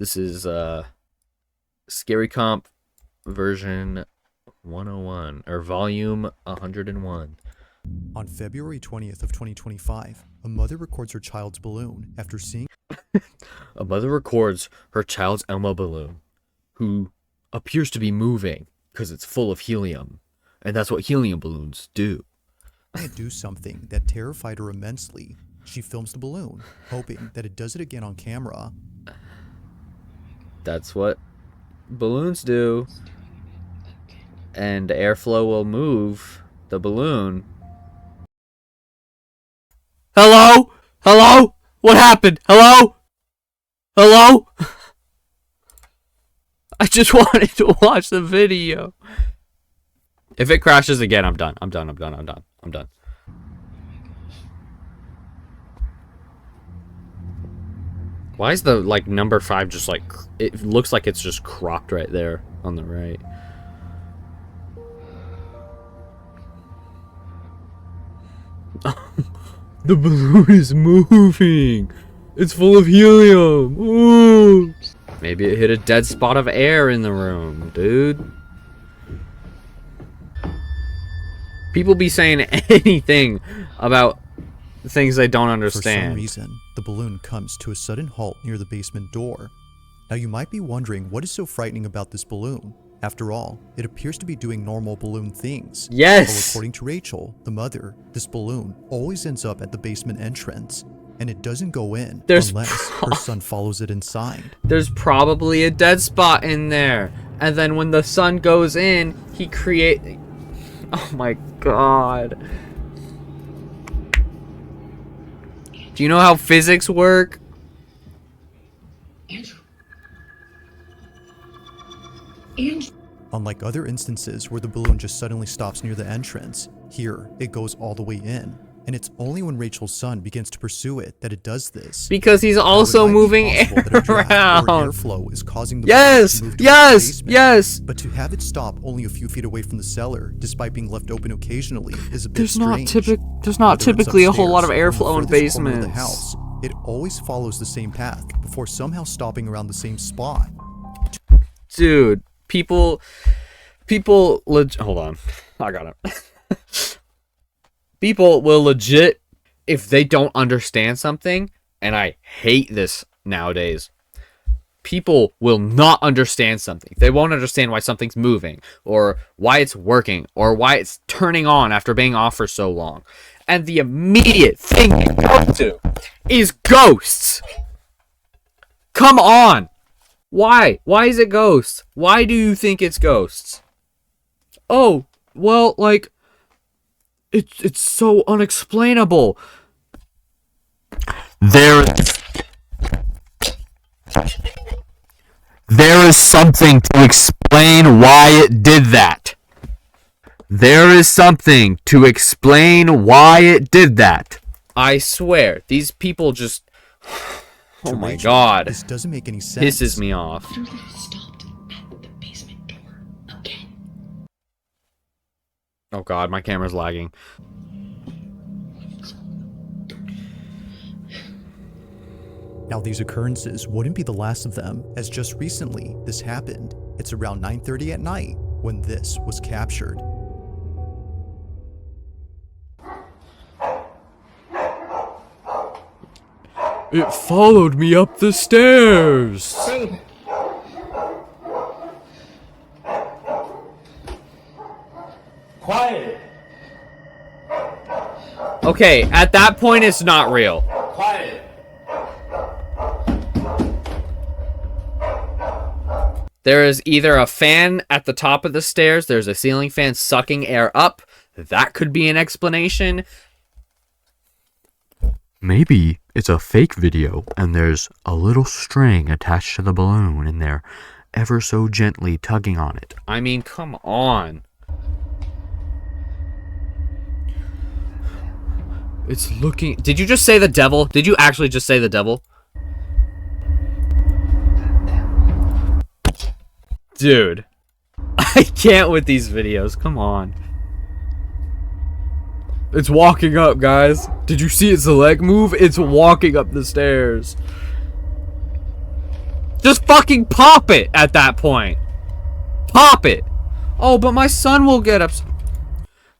This is Scary Comp version 101 or volume 101. On February 20th of 2025, a mother records her child's balloon after seeing A mother records her child's Elmo balloon, who appears to be moving because it's full of helium, and that's what helium balloons do. it do something that terrified her immensely. She films the balloon, hoping that it does it again on camera. That's what balloons do. And airflow will move the balloon. Hello? Hello? What happened? Hello? Hello? I just wanted to watch the video. If it crashes again, I'm done. I'm done. Why is the number 5 just it looks like it's just cropped right there on the right? The balloon is moving. It's full of helium. Ooh. Maybe it hit a dead spot of air in the room, dude. People be saying anything about things they don't understand. For some reason, the balloon comes to a sudden halt near the basement door. Now you might be wondering what is so frightening about this balloon. After all, it appears to be doing normal balloon things. Yes! Well, according to Rachel, the mother, this balloon always ends up at the basement entrance, and it doesn't go in unless her son follows it inside. There's probably a dead spot in there, and then when the son goes in, he creates... Oh my god. Do you know how physics work? Unlike other instances where the balloon just suddenly stops near the entrance, here it goes all the way in. And it's only when Rachel's son begins to pursue it that it does this. Because he's also moving around. Airflow is causing the balloon to move towards the basement. But to have it stop only a few feet away from the cellar, despite being left open occasionally, is a bit strange. There's not typically a whole lot of airflow in basements. The house, it always follows the same path before somehow stopping around the same spot. Dude, people, hold on, I got it. People will legit, if they don't understand something, and I hate this nowadays, people will not understand something. They won't understand why something's moving, or why it's working, or why it's turning on after being off for so long. And the immediate thing you go to is ghosts. Come on. Why? Why is it ghosts? Why do you think it's ghosts? Oh, well, it's so unexplainable. There is something to explain why it did that. There is something to explain why it did that. I swear, these people just... Oh my god. This doesn't make any sense. Pisses me off. Stopped at the basement door again. Oh god, my camera's lagging. Now these occurrences wouldn't be the last of them, as just recently this happened. It's around 9:30 at night when this was captured. It followed me up the stairs. Quiet. Okay, at that point it's not real. Quiet. There is either a fan at the top of the stairs, there's a ceiling fan sucking air up. That could be an explanation. Maybe it's a fake video and there's a little string attached to the balloon and they're ever so gently tugging on it. I mean, come on. It's looking... Did you just say the devil? Did you actually just say the devil? Dude. I can't with these videos. Come on. It's walking up, guys. Did you see its leg move? It's walking up the stairs. Just fucking pop it at that point. Pop it. Oh, but my son will get upset.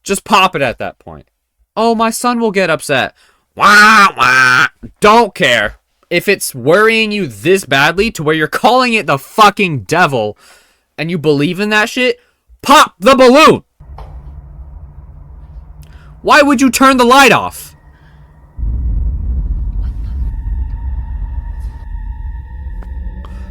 Just pop it at that point. Oh, my son will get upset. Wah, wah. Don't care. If it's worrying you this badly to where you're calling it the fucking devil and you believe in that shit, pop the balloon. Why would you turn the light off?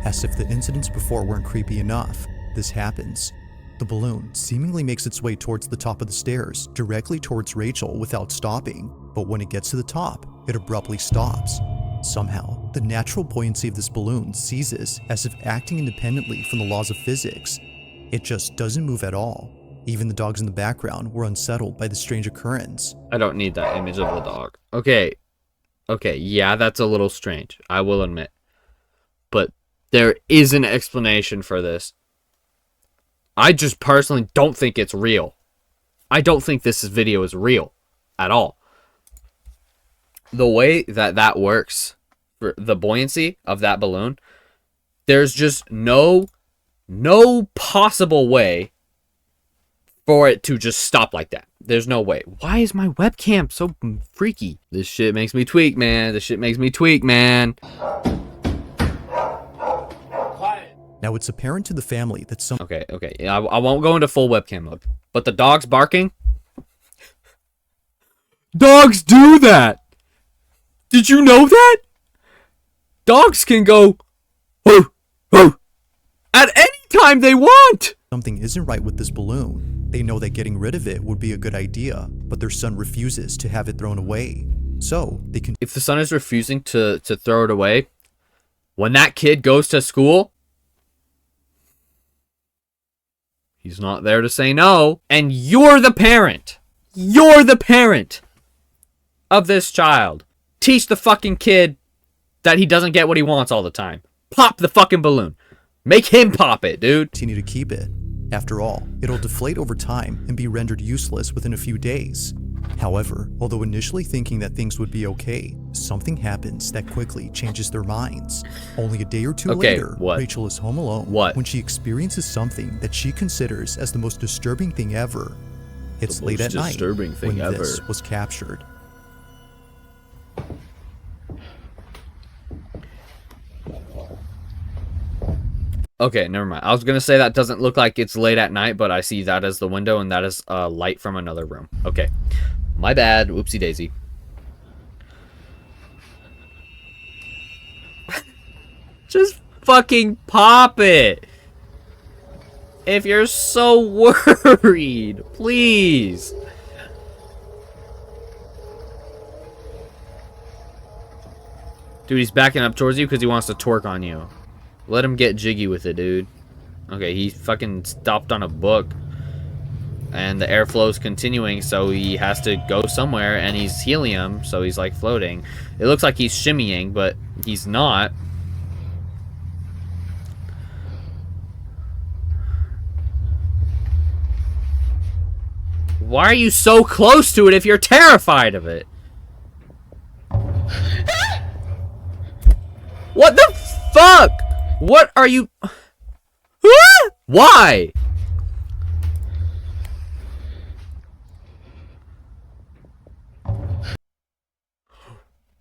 As if the incidents before weren't creepy enough, this happens. The balloon seemingly makes its way towards the top of the stairs, directly towards Rachel without stopping, but when it gets to the top, it abruptly stops. Somehow, the natural buoyancy of this balloon ceases as if acting independently from the laws of physics. It just doesn't move at all. Even the dogs in the background were unsettled by the strange occurrence. I don't need that image of the dog. Okay, yeah, that's a little strange, I will admit. But there is an explanation for this. I just personally don't think it's real. I don't think this video is real at all. The way that works, for the buoyancy of that balloon, there's just no possible way for it to just stop like that. There's no way. Why is my webcam so freaky? This shit makes me tweak, man. Now it's apparent to the family that some Okay. I won't go into full webcam mode. But the dog's barking. Dogs do that. Did you know that? Dogs can go at any time they want. something isn't right with this balloon. They know that getting rid of it would be a good idea, but their son refuses to have it thrown away. So they can. If the son is refusing to throw it away, when that kid goes to school, he's not there to say no. And you're the parent. You're the parent of this child. Teach the fucking kid that he doesn't get what he wants all the time. Pop the fucking balloon. Make him pop it, dude. Continue to keep it. After all, it'll deflate over time and be rendered useless within a few days. However, although initially thinking that things would be okay, something happens that quickly changes their minds. Only a day or two later, Rachel is home alone when she experiences something that she considers as the most disturbing thing ever. It's late at night when this was captured. Okay, never mind. I was going to say that doesn't look like it's late at night, but I see that as the window, and that is light from another room. Okay. My bad. Whoopsie daisy. Just fucking pop it. If you're so worried, please. Dude, he's backing up towards you because he wants to twerk on you. Let him get jiggy with it, dude. Okay, he fucking stopped on a book. And the airflow's continuing, so he has to go somewhere, and he's helium, so he's like floating. It looks like he's shimmying, but he's not. Why are you so close to it if you're terrified of it? What the fuck? What are you... Why?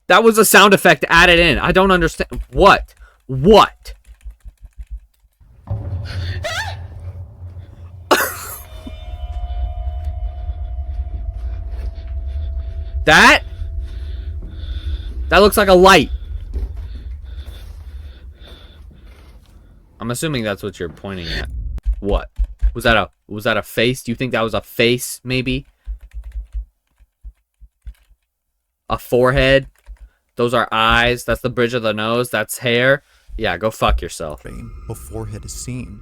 That was a sound effect added in. I don't understand. What? What? That? That looks like a light. I'm assuming that's what you're pointing at. What? Was that a face? Do you think that was a face, maybe? A forehead? Those are eyes. That's the bridge of the nose. That's hair. Yeah, go fuck yourself. A forehead is seen.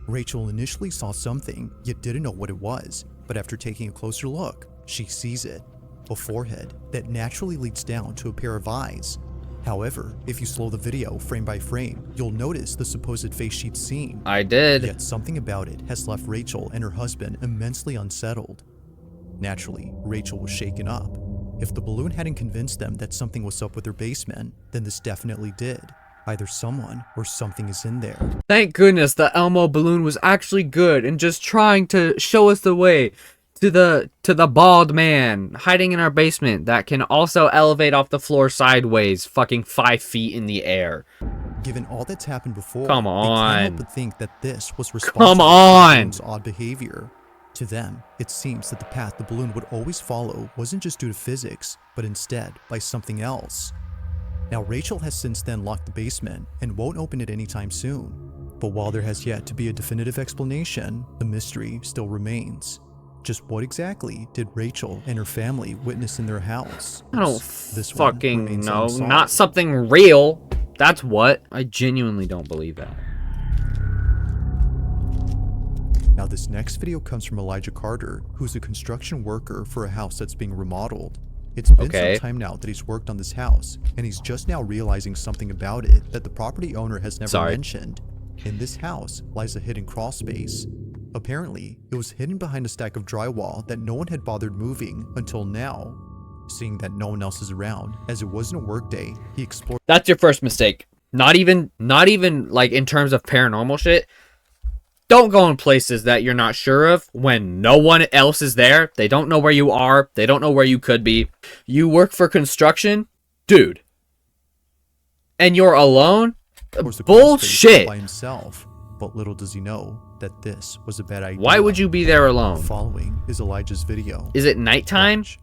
Rachel initially saw something, yet didn't know what it was. But after taking a closer look, she sees it. A forehead that naturally leads down to a pair of eyes. However, if you slow the video frame by frame, you'll notice the supposed face she'd seen. I did. Yet something about it has left Rachel and her husband immensely unsettled. Naturally, Rachel was shaken up. If the balloon hadn't convinced them that something was up with their basement, then this definitely did. Either someone or something is in there. Thank goodness the Elmo balloon was actually good and just trying to show us the way to the bald man hiding in our basement that can also elevate off the floor sideways fucking 5 feet in the air. Given all that's happened before, Come they can't on. help but think that this was responsible Come on. for the balloon's odd behavior. To them, it seems that the path the balloon would always follow wasn't just due to physics, but instead by something else. Now, Rachel has since then locked the basement and won't open it anytime soon. But while there has yet to be a definitive explanation, the mystery still remains. Just what exactly did Rachel and her family witness in their house? I don't This one fucking remains know. unsolved. Not something real. That's what. I genuinely don't believe that. Now, this next video comes from Elijah Carter, who's a construction worker for a house that's being remodeled. It's been Okay. some time now that he's worked on this house, and he's just now realizing something about it that the property owner has never mentioned. In this house lies a hidden crawl space. Apparently, it was hidden behind a stack of drywall that no one had bothered moving until now. Seeing that no one else is around, as it wasn't a work day, he explored. That's your first mistake. Not even like in terms of paranormal shit. Don't go in places that you're not sure of when no one else is there. They don't know where you are. They don't know where you could be. You work for construction? Dude. And you're alone? towards the crawl space Bullshit. by himself. But little does he know that this was a bad idea. Why would you be there alone? Following is Elijah's video. Is it nighttime? Watch.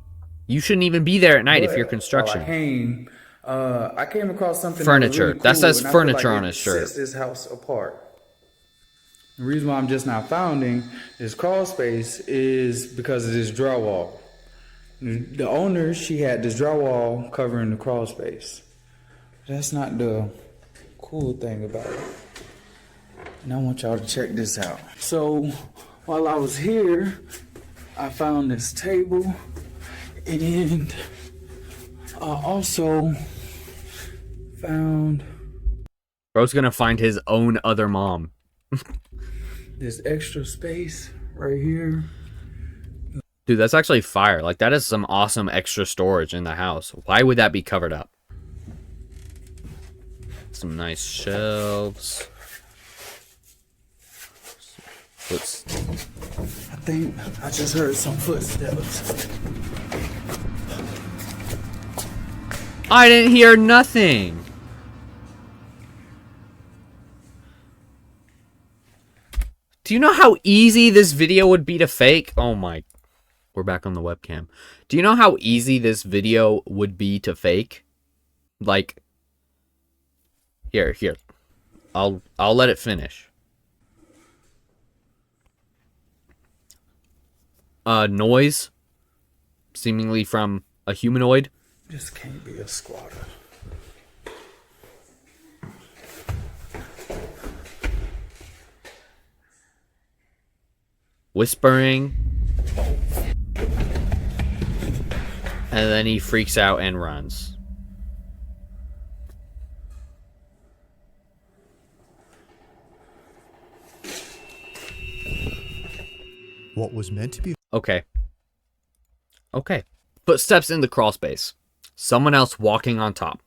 You shouldn't even be there at night if But you're construction. I came across something Furniture. That, was really That cool, says and I feel furniture like on it his shirt. Sets this house apart. The reason why I'm just now founding this crawl space is because of this drywall. The owner, she had this drywall covering the crawl space. That's not the cool thing about it. And I want y'all to check this out. So while I was here, I found this table, and I also found Bro's gonna find his own other mom. this extra space right here. Dude, that's actually fire. Like, that is some awesome extra storage in the house. Why would that be covered up? Some nice shelves. Let's... I think I just heard some footsteps. I didn't hear nothing. Do you know how easy this video would be to fake? Oh my... We're back on the webcam. Do you know how easy this video would be to fake? Like... Here. I'll let it finish. Noise. Seemingly from a humanoid. This can't be a squatter. Whispering. And then he freaks out and runs. What was meant to be Okay. Footsteps in the crawl space. Someone else walking on top.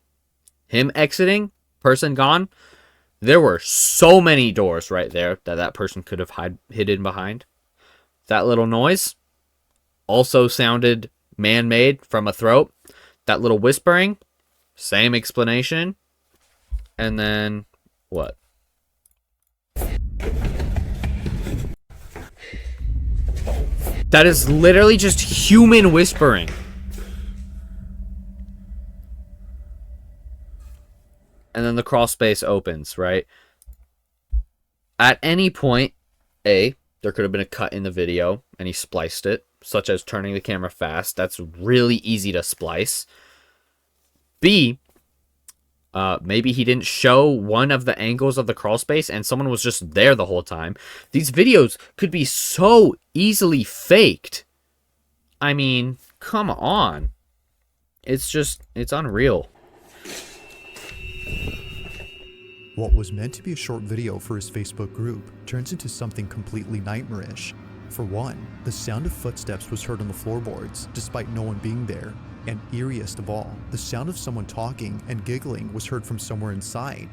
Him exiting. Person gone. There were so many doors right there that person could have hidden behind. That little noise also sounded man-made from a throat. That little whispering, same explanation. And then, what? That is literally just human whispering. And then the crawl space opens, right? At any point, A, there could have been a cut in the video and he spliced it, such as turning the camera fast. That's really easy to splice. B, maybe he didn't show one of the angles of the crawl space and someone was just there the whole time. These videos could be so easily faked. I mean, come on. It's unreal. What was meant to be a short video for his Facebook group turns into something completely nightmarish. For one, the sound of footsteps was heard on the floorboards despite no one being there. And eeriest of all, the sound of someone talking and giggling was heard from somewhere inside.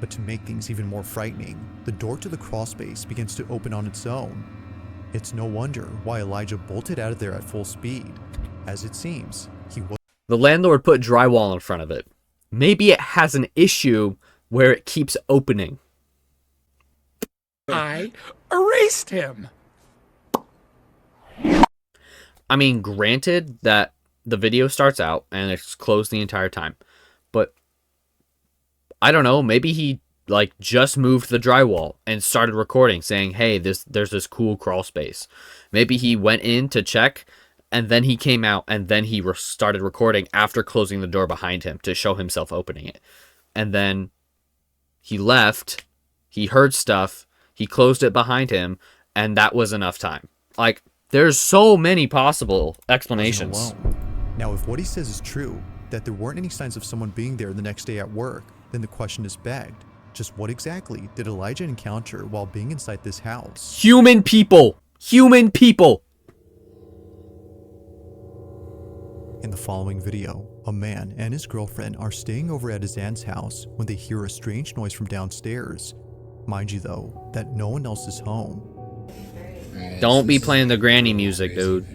But to make things even more frightening, the door to the crawl space begins to open on its own. It's no wonder why Elijah bolted out of there at full speed. As it seems, he was... The landlord put drywall in front of it. Maybe it has an issue where it keeps opening. I erased him. I mean, granted that the video starts out and it's closed the entire time, but I don't know, maybe he like just moved the drywall and started recording saying, hey, there's this cool crawl space. Maybe he went in to check and then he came out and then he started recording after closing the door behind him to show himself opening it. And then he left, he heard stuff, he closed it behind him, and that was enough time. Like, there's so many possible explanations. Now, if what he says is true, that there weren't any signs of someone being there the next day at work, then the question is begged. Just what exactly did Elijah encounter while being inside this house? Human people! Human people! In the following video, a man and his girlfriend are staying over at his aunt's house when they hear a strange noise from downstairs. Mind you though, that no one else is home. Don't be playing the granny music, dude.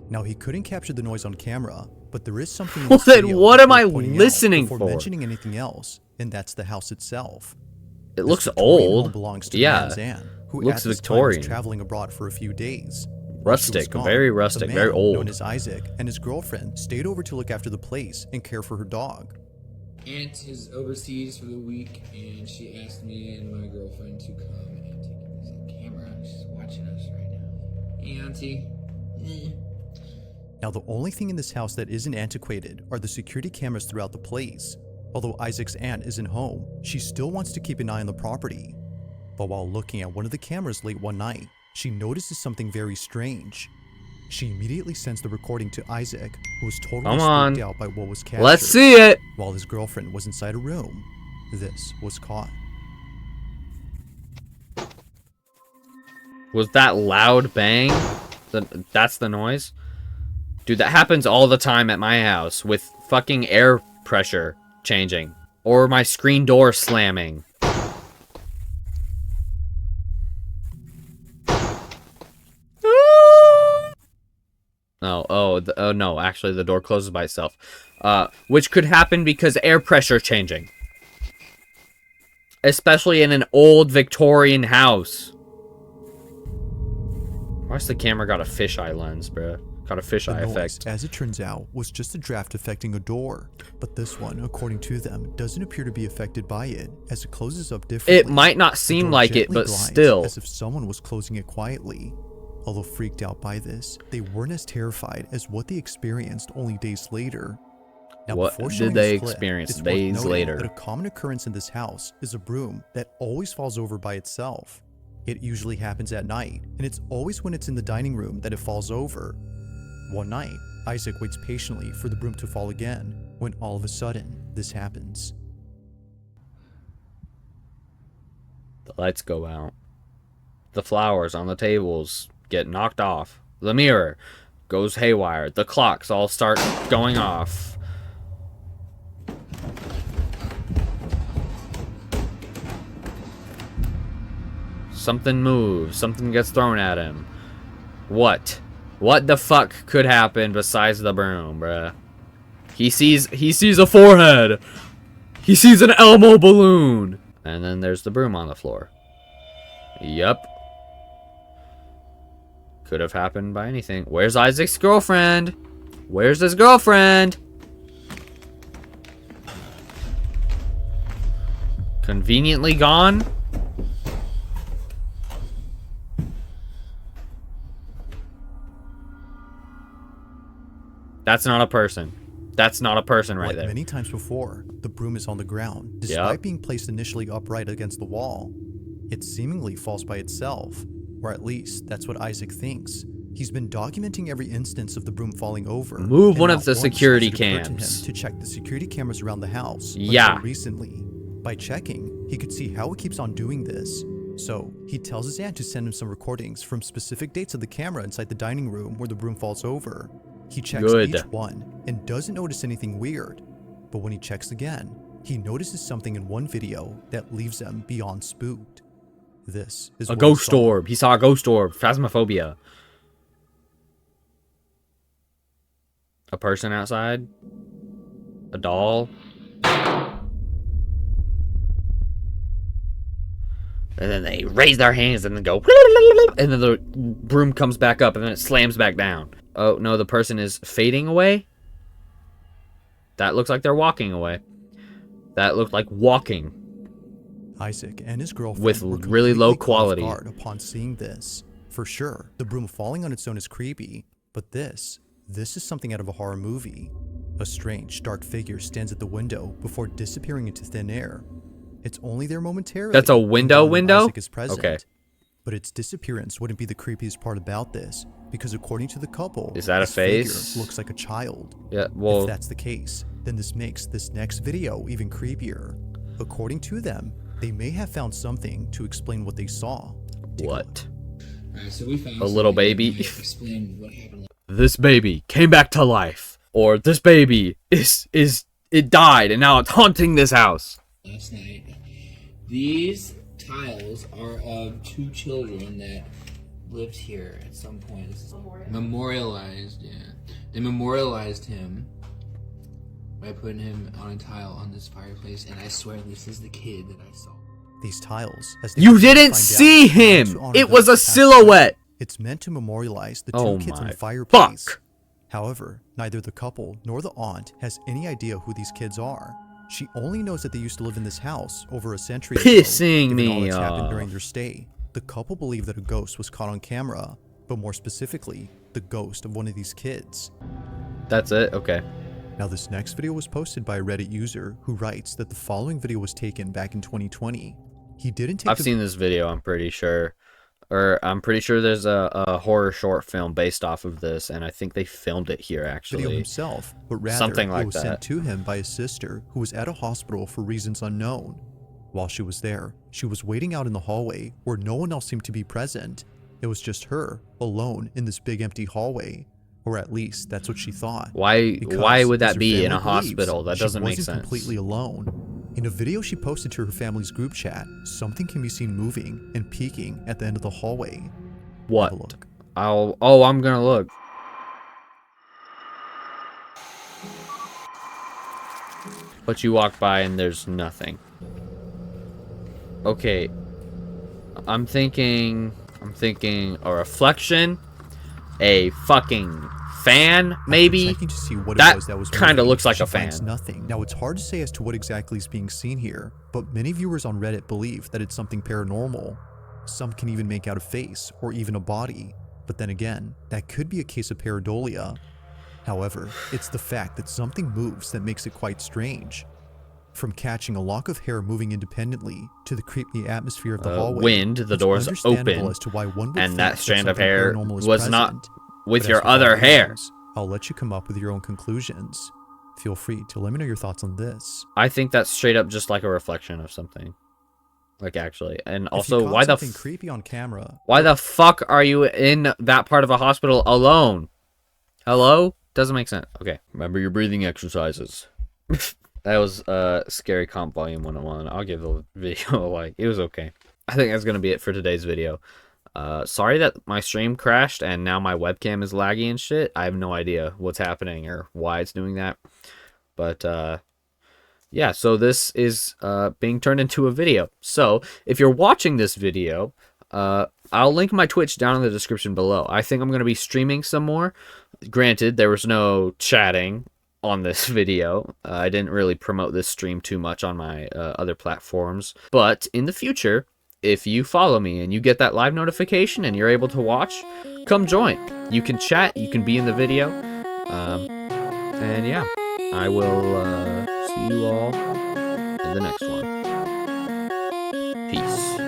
Now he couldn't capture the noise on camera, but there is something in Well, this then video what am I worth pointing out listening before for? mentioning anything else, and that's the house itself. It This looks Victorian home old. belongs to Yeah. the man's aunt, who Looks at this Victorian. time was traveling abroad for a few days. While she was Rustic, gone, very the rustic, man, very old. known as Isaac, and his girlfriend stayed over to look after the place and care for her dog. Aunt is overseas for the week, and she asked me and my girlfriend to come and take this on camera. She's watching us right now. Hey, Auntie. Now, the only thing in this house that isn't antiquated are the security cameras throughout the place. Although Isaac's aunt isn't home, she still wants to keep an eye on the property. But while looking at one of the cameras late one night, she notices something very strange. She immediately sends the recording to Isaac, who was totally Come on. spooked out by what was captured. Let's see it! While his girlfriend was inside a room, this was caught. Was that loud bang? That's the noise? Dude, that happens all the time at my house with fucking air pressure changing. Or my screen door slamming. Oh no, actually the door closes by itself. Which could happen because air pressure changing. Especially in an old Victorian house. Why's the camera got a fisheye lens, bruh? Got a fisheye The noise, effect. as it turns out, was just a draft affecting a door. But this one, according to them, doesn't appear to be affected by it, as it closes up differently. It might not The seem door like it, gently but glides, still. as if someone was closing it quietly. Although freaked out by this, they weren't as terrified as what they experienced only days later. Now, What before did showing they this clip, experience it's worth days noting later? that a common occurrence in this house is a broom that always falls over by itself. It usually happens at night, and it's always when it's in the dining room that it falls over. One night, Isaac waits patiently for the broom to fall again, when all of a sudden, this happens. The lights go out. The flowers on the tables get knocked off. The mirror goes haywire. The clocks all start going off. Something moves. Something gets thrown at him. What? What the fuck could happen besides the broom, bruh? He sees a forehead. He sees an Elmo balloon. And then there's the broom on the floor. Yup. Could have happened by anything. Where's Isaac's girlfriend? Where's his girlfriend? Conveniently gone? That's not a person. That's not a person right Like there. many times before, the broom is on the ground, despite being placed initially upright against the wall. It seemingly falls by itself, or at least that's what Isaac thinks. He's been documenting every instance of the broom falling over. Move and one not of the once has security it occurred to him cams. to check the security cameras around the house. Yeah. Until recently, by checking, he could see how it keeps on doing this. So He tells his aunt to send him some recordings from specific dates of the camera inside the dining room where the broom falls over. He checks each one and doesn't notice anything weird. But when he checks again, he notices something in one video that leaves him beyond spooked. This is a ghost orb. He saw a ghost orb. Phasmophobia. A person outside. A doll. And then they raise their hands and then go, and then the broom comes back up and then it slams back down. Oh no, the person is fading away. That looks like they're walking away. That looked like walking. Isaac and his girlfriend with were really low completely caught off quality. guard upon seeing this. For sure, the broom falling on its own is creepy, but this is something out of a horror movie. A strange, dark figure stands at the window before disappearing into thin air. It's only there momentarily. That's a window? Isaac is present. Okay. But its disappearance wouldn't be the creepiest part about this, because according to the couple, is that a this face? figure looks like a child. Yeah, well, if that's the case, then this makes this next video even creepier. According to them, they may have found something to explain what they saw. What? Alright, so we found a little baby. Explain what happened. This baby came back to life, or this baby it died and now it's haunting this house. Last night, these tiles are of two children that lived here at some point. This is memorialized, yeah. They memorialized him by putting him on a tile on this fireplace, and I swear this is the kid that I saw. These tiles, as you didn't see him! It was a silhouette! It's meant to memorialize the two kids in the fireplace. Fuck. However, neither the couple nor the aunt has any idea who these kids are. She only knows that they used to live in this house over a century ago. Pissing me all that's happened off. during their stay. The couple believe that a ghost was caught on camera, but more specifically, the ghost of one of these kids. That's it? Okay. Now this next video was posted by a Reddit user who writes that the following video was taken back in 2020. He didn't take I've seen this video, I'm pretty sure. Or I'm pretty sure there's a horror short film based off of this, and I think they filmed it here actually. Video himself, but rather something like it was that. sent to him by his sister who was at a hospital for reasons unknown. While she was there, she was waiting out in the hallway where no one else seemed to be present. It was just her, alone in this big empty hallway. Or at least that's what she thought. Why would as that her be in a family believes, hospital? That doesn't make She wasn't sense. completely alone. In a video she posted to her family's group chat, something can be seen moving and peeking at the end of the hallway. What? Have a look. I'm gonna look. But you walk by and there's nothing. Okay. I'm thinking a reflection, a fucking fan, maybe. Checking to see what That it was that was kinda moving, looks like she a fan. finds nothing. Now it's hard to say as to what exactly is being seen here, but many viewers on Reddit believe that it's something paranormal. Some can even make out a face or even a body, but then again, that could be a case of pareidolia. However, it's the fact that something moves that makes it quite strange. From catching a lock of hair moving independently to the creepy atmosphere of the hallway, wind, the it's doors understandable open, as to why one would and think that strand of something hair paranormal is was not present. with But your as for other all hair. things, I'll let you come up with your own conclusions. Feel free to let me know your thoughts on this. I think that's straight up just like a reflection of something. Like actually. And If also, you caught why the something creepy on camera? why the fuck are you in that part of a hospital alone? Doesn't make sense. Okay. Remember your breathing exercises. That was Scary Comp Volume 101. I'll give the video a like. It was okay. I think that's going to be it for today's video. Sorry that my stream crashed and now my webcam is laggy and shit. I have no idea what's happening or why it's doing that. But, yeah, so this is being turned into a video. So, if you're watching this video, I'll link my Twitch down in the description below. I think I'm going to be streaming some more. Granted, there was no chatting on this video. I didn't really promote this stream too much on my other platforms. But in the future, if you follow me and you get that live notification and you're able to watch, come join. You can chat, you can be in the video. And yeah, I will see you all in the next one. Peace.